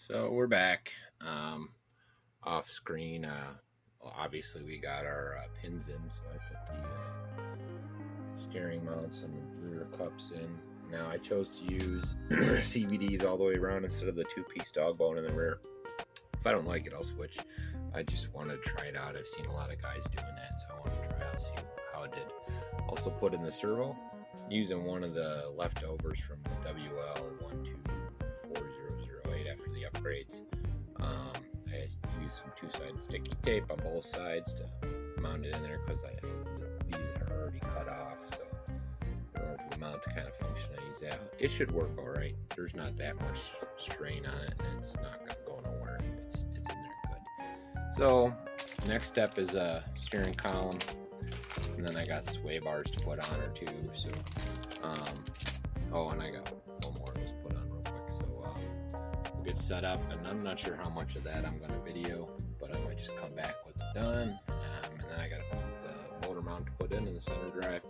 So we're back off screen. Obviously we got our pins in, so I put the steering mounts and the rear cups in. Now I chose to use CVDs all the way around instead of the two-piece dog bone in the rear. If I don't like it, I'll switch. I just wanted to try it out. I've seen a lot of guys doing that, so I wanted to try out, see how it did. Also put in the servo using one of the leftovers from the WL124008 after the upgrades. I used some two-sided sticky tape on both sides to mount it in there because these are already cut off, so in order for the mount to kind of function, I use that. It should work all right. There's not that much strain on it, and it's not going to go nowhere. It's in there good. So next step is a steering column, and then I got sway bars to put on or two. So and I got one more of those put on real quick. So we'll get set up, and I'm not sure how much of that I'm going to video, but I might just come back with it done. And then I got to put the motor mount to put in the center drive.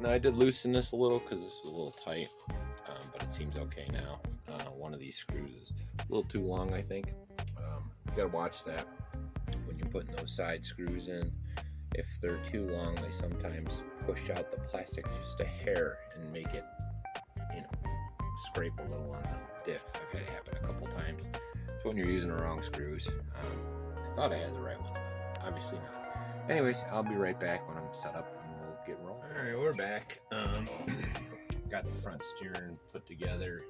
Now I did loosen this a little because this was a little tight, but it seems okay now. One of these screws is a little too long, I think. You got to watch that when you're putting those side screws in. If they're too long, they sometimes push out the plastic just a hair and make it, scrape a little on the diff. I've had it happen a couple times. So when you're using the wrong screws, I thought I had the right ones, but obviously not. Anyways, I'll be right back when I'm set up and we'll get rolling. All right, we're back. Got the front steering put together.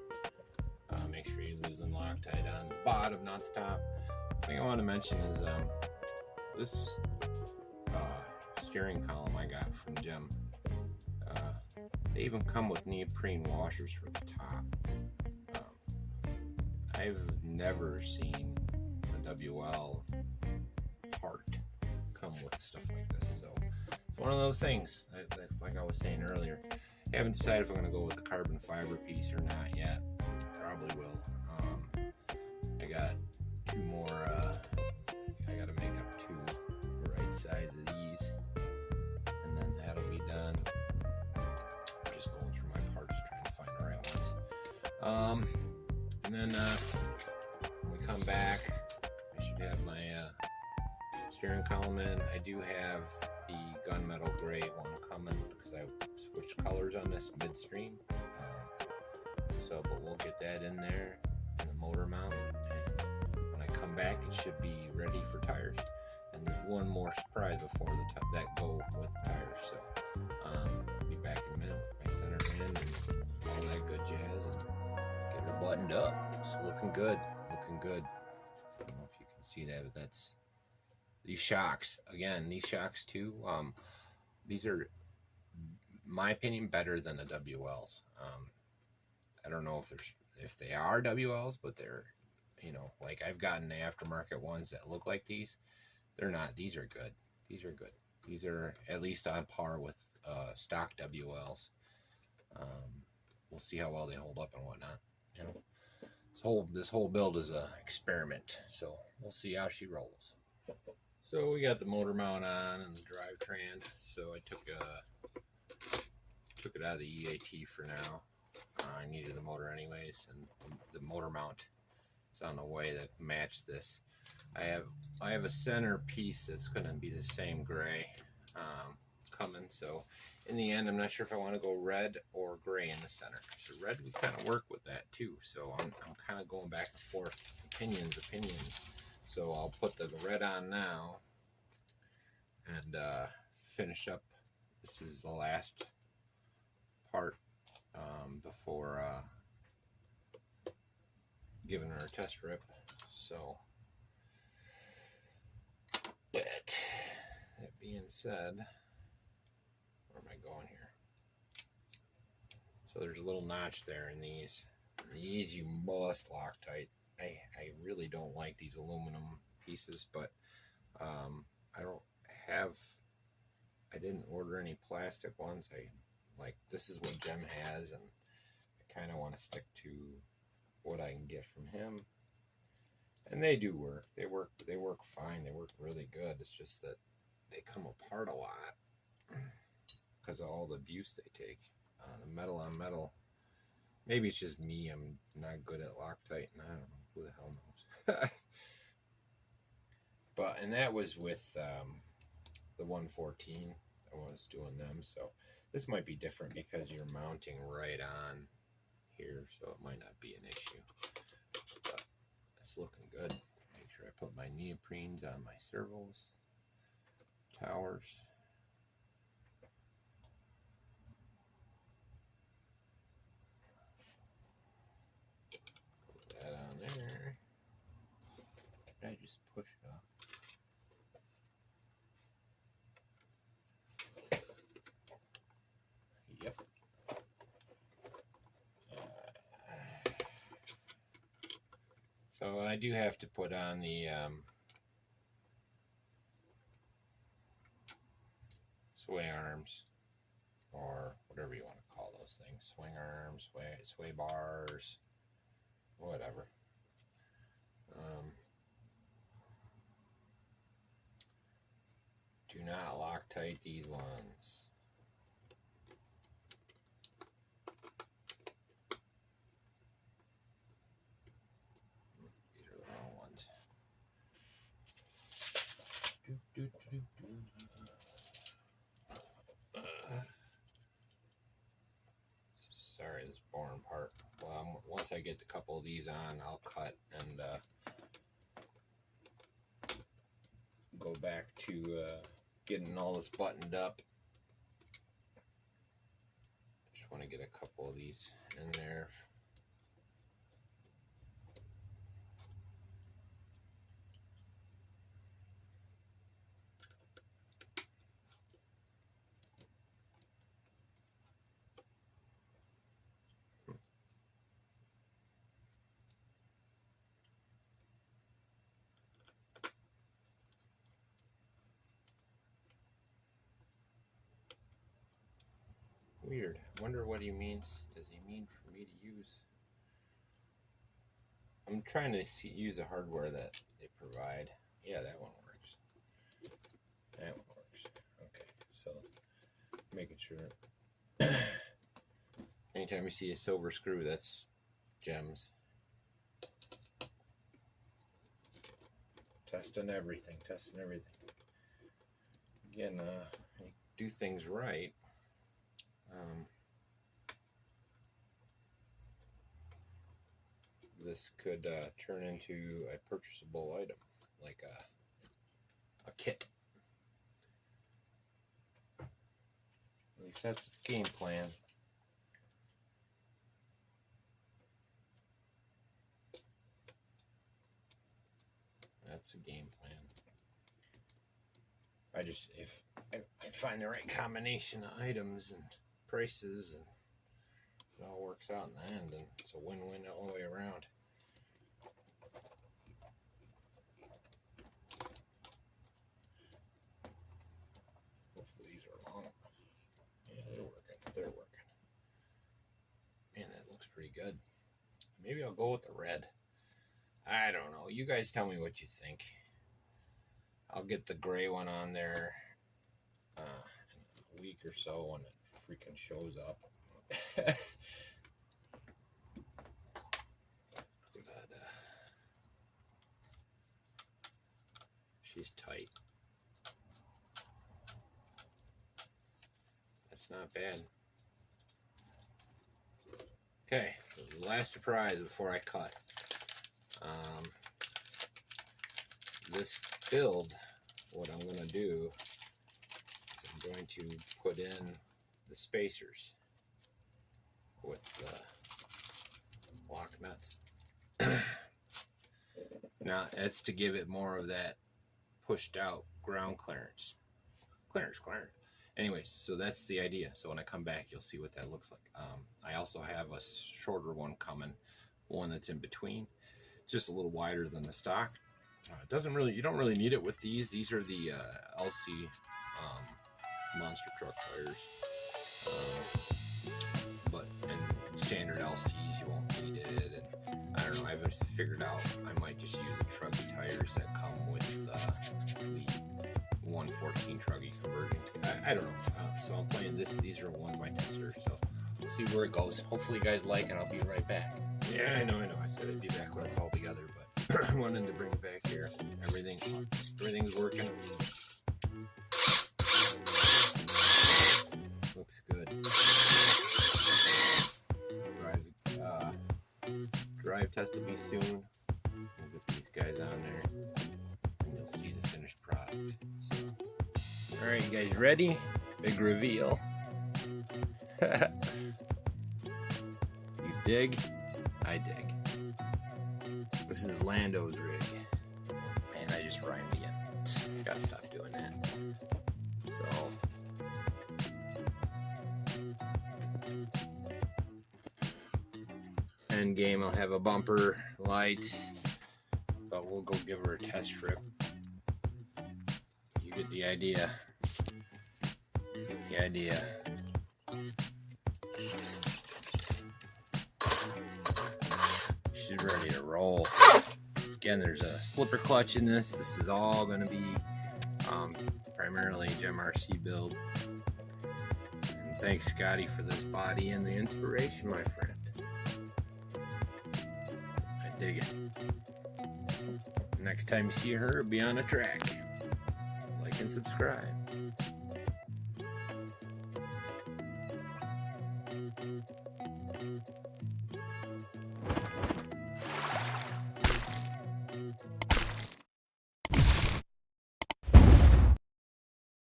Make sure you're losing Loctite on the bottom, not the top. The thing I want to mention is this steering column I got from Gem. They even come with neoprene washers for the top. I've never seen a WL part come with stuff like this, so it's one of those things. That's like I was saying earlier. I haven't decided if I'm going to go with the carbon fiber piece or not yet. Probably will. I got two more. I got to make up two the right size of these, and then that'll be done. I'm just going through my parts trying to find the right ones. And then when we come back, I should have my steering column in. I do have the gunmetal gray one coming because I switched colors on this midstream. But we'll get that in there in the motor mount, and when I come back it should be ready for tires. And there's one more surprise before that go with the tires, so I'll be back in a minute with my center in and all that good jazz and get her buttoned up. It's looking good. I don't know if you can see that, but that's these shocks. Again, these shocks too, these are, in my opinion, better than the WLs. I don't know if they are WLs, but they're, like I've gotten the aftermarket ones that look like these. They're not. These are good. These are at least on par with stock WLs. We'll see how well they hold up and whatnot. This whole build is an experiment, so we'll see how she rolls. So we got the motor mount on and the drivetrain. So I took it out of the EAT for now. I needed the motor anyways, and the motor mount is on the way to match this. I have a center piece that's going to be the same gray coming, so in the end I'm not sure if I want to go red or gray in the center. So red would kind of work with that too, so I'm kind of going back and forth, opinions. So I'll put the red on now and finish up. This is the last part before giving her a test rip. So, but that being said, where am I going here? So there's a little notch there in these. These you must Loctite. I really don't like these aluminum pieces, but I didn't order any plastic ones. This is what Gem has, and I kind of want to stick to what I can get from him. And they do work. They work fine. They work really good. It's just that they come apart a lot because of all the abuse they take. The metal on metal. Maybe it's just me. I'm not good at Loctite, and I don't know. Who the hell knows? and that was with the 114. I was doing them, so this might be different because you're mounting right on here, so it might not be an issue. But it's looking good. Make sure I put my neoprenes on my servos, towers. Put that on there. I just push it up. Yep. So I do have to put on the sway arms, or whatever you want to call those things. Swing arms, sway bars, whatever. Do not Loctite these ones. These are the wrong ones. Sorry, this boring part. Well, once I get a couple of these on, I'll cut and go back to getting all this buttoned up. Just want to get a couple of these in there. Weird. Wonder what he means. Does he mean for me to use? I'm trying to use the hardware that they provide. Yeah, that one works. That one works. Okay, so making sure. Anytime you see a silver screw, that's gems. Testing everything. Testing everything. Again, do things right. This could turn into a purchasable item, like a kit. At least that's the game plan. That's a game plan. If I find the right combination of items and prices, and it all works out in the end, and it's a win-win all the way around. Hopefully these are long enough. Yeah, they're working. They're working. Man, that looks pretty good. Maybe I'll go with the red. I don't know. You guys tell me what you think. I'll get the gray one on there in a week or so when it freaking shows up. But, she's tight. That's not bad. Okay, last surprise before I cut. This build, what I'm going to do is I'm going to put in the spacers with the lock nuts. Now, it's to give it more of that pushed out ground clearance. Clearance. Anyways, so that's the idea. So when I come back, you'll see what that looks like. I also have a shorter one coming, one that's in between, just a little wider than the stock. You don't really need it with these. These are the LC monster truck tires. But in standard LCs, you won't need it. And I don't know. I haven't figured out. I might just use the Truggy tires that come with the 114 Truggy conversion. I don't know. So I'm playing this. These are one of my testers. So we'll see where it goes. Hopefully you guys like it. I'll be right back. Yeah, I know. I said I'd be back when it's all together, but I wanted to bring it back here. Everything everything's working. Looks good. Drive test will be soon. We'll get these guys on there, and you'll see the finished product. So. All right, you guys ready? Big reveal. You dig? I dig. This is Lando's rig. Man, I just rhymed again. Gotta stop doing that. So. End game, I'll have a bumper light, but we'll go give her a test trip. You get the idea. She's ready to roll. Again, there's a slipper clutch in this. This is all going to be primarily HMRC build. And thanks, Scotty, for this body and the inspiration, my friend. I dig it. Next time you see her, be on a track. Like and subscribe.